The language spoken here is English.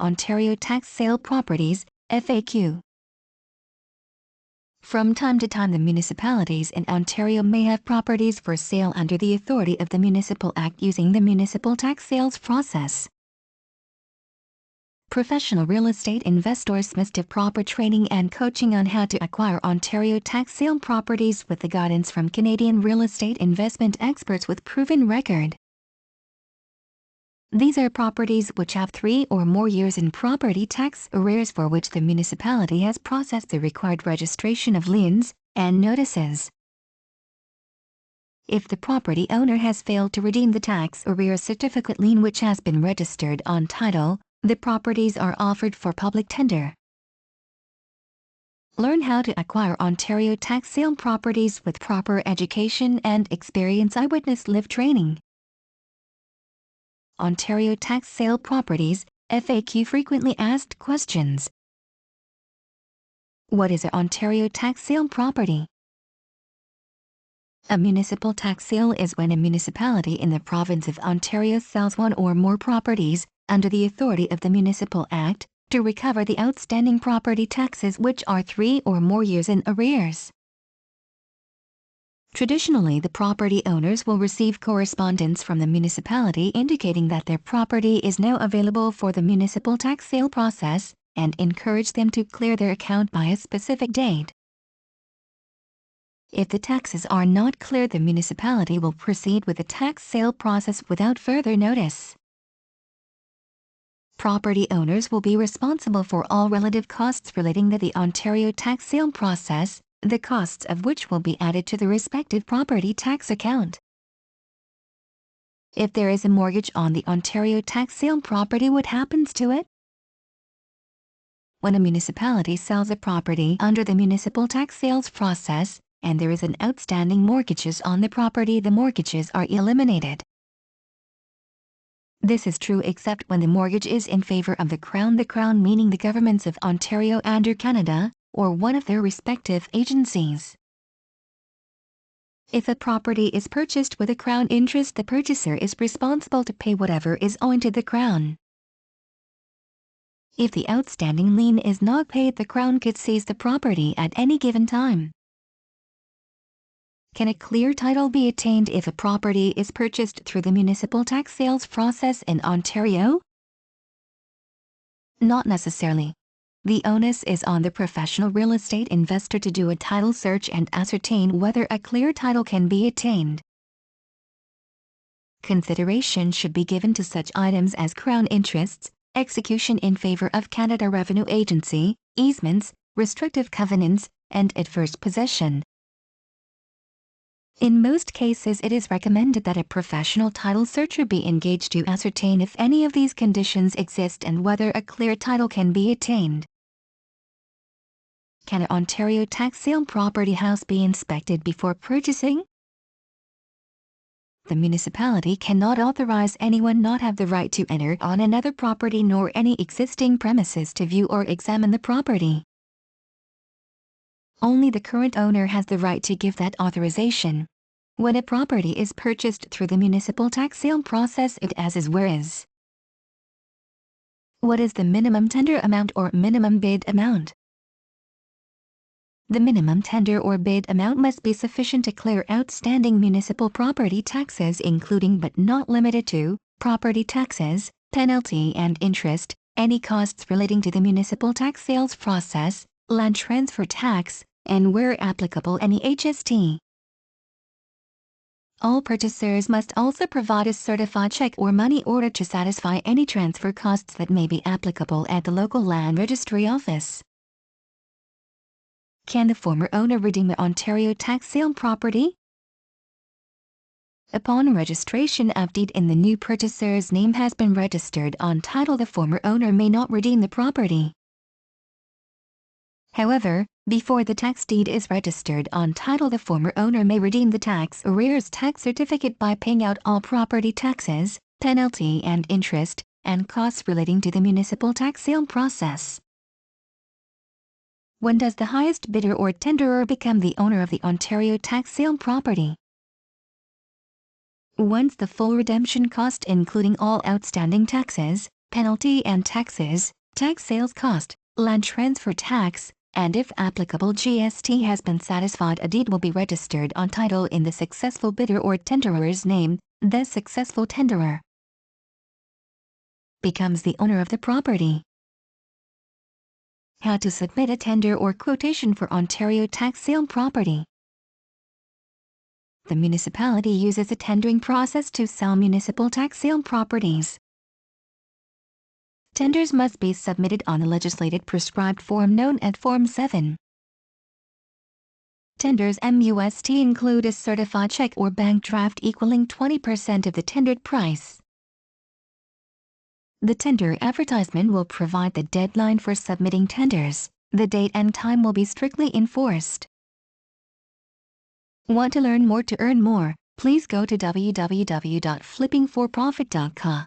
Ontario Tax Sale Properties, FAQ. From time to time, the municipalities in Ontario may have properties for sale under the authority of the Municipal Act using the municipal tax sales process. Professional real estate investors must have proper training and coaching on how to acquire Ontario tax sale properties with the guidance from Canadian real estate investment experts with proven record. These are properties which have 3 or more years in property tax arrears for which the municipality has processed the required registration of liens and notices. If the property owner has failed to redeem the tax arrears certificate lien which has been registered on title, the properties are offered for public tender. Learn how to acquire Ontario tax sale properties with proper education and experience. Eyewitness Live training. Ontario Tax Sale Properties, FAQ. Frequently asked questions. What is an Ontario tax sale property? A municipal tax sale is when a municipality in the province of Ontario sells one or more properties under the authority of the Municipal Act to recover the outstanding property taxes which are 3 or more years in arrears. Traditionally, the property owners will receive correspondence from the municipality indicating that their property is now available for the municipal tax sale process and encourage them to clear their account by a specific date. If the taxes are not cleared, the municipality will proceed with the tax sale process without further notice. Property owners will be responsible for all relative costs relating to the Ontario tax sale process, the costs of which will be added to the respective property tax account. If there is a mortgage on the Ontario tax sale property, what happens to it? When a municipality sells a property under the municipal tax sales process, and there is an outstanding mortgages on the property, the mortgages are eliminated. This is true except when the mortgage is in favor of the Crown meaning the governments of Ontario and or Canada, or one of their respective agencies. If a property is purchased with a Crown interest, the purchaser is responsible to pay whatever is owing to the Crown. If the outstanding lien is not paid, the Crown could seize the property at any given time. Can a clear title be attained if a property is purchased through the municipal tax sales process in Ontario? Not necessarily. The onus is on the professional real estate investor to do a title search and ascertain whether a clear title can be attained. Consideration should be given to such items as Crown interests, execution in favor of Canada Revenue Agency, easements, restrictive covenants, and adverse possession. In most cases, it is recommended that a professional title searcher be engaged to ascertain if any of these conditions exist and whether a clear title can be attained. Can an Ontario tax sale property house be inspected before purchasing? The municipality cannot authorize anyone not have the right to enter on another property nor any existing premises to view or examine the property. Only the current owner has the right to give that authorization. When a property is purchased through the municipal tax sale process, it as is where is. What is the minimum tender amount or minimum bid amount? The minimum tender or bid amount must be sufficient to clear outstanding municipal property taxes, including but not limited to property taxes, penalty and interest, any costs relating to the municipal tax sales process, land transfer tax, and where applicable, any HST. All purchasers must also provide a certified check or money order to satisfy any transfer costs that may be applicable at the local land registry office. Can the former owner redeem the Ontario tax sale property? Upon registration of deed in the new purchaser's name has been registered on title, the former owner may not redeem the property. However, before the tax deed is registered on title, the former owner may redeem the tax arrears tax certificate by paying out all property taxes, penalty and interest, and costs relating to the municipal tax sale process. When does the highest bidder or tenderer become the owner of the Ontario tax sale property? Once the full redemption cost, including all outstanding taxes, penalty and taxes, tax sales cost, land transfer tax, and if applicable GST has been satisfied, a deed will be registered on title in the successful bidder or tenderer's name. The successful tenderer becomes the owner of the property. How to submit a tender or quotation for Ontario tax sale property. The municipality uses a tendering process to sell municipal tax sale properties. Tenders must be submitted on a legislated prescribed form known as Form 7. Tenders must include a certified check or bank draft equaling 20% of the tendered price. The tender advertisement will provide the deadline for submitting tenders. The date and time will be strictly enforced. Want to learn more? To earn more, please go to www.flippingforprofit.ca.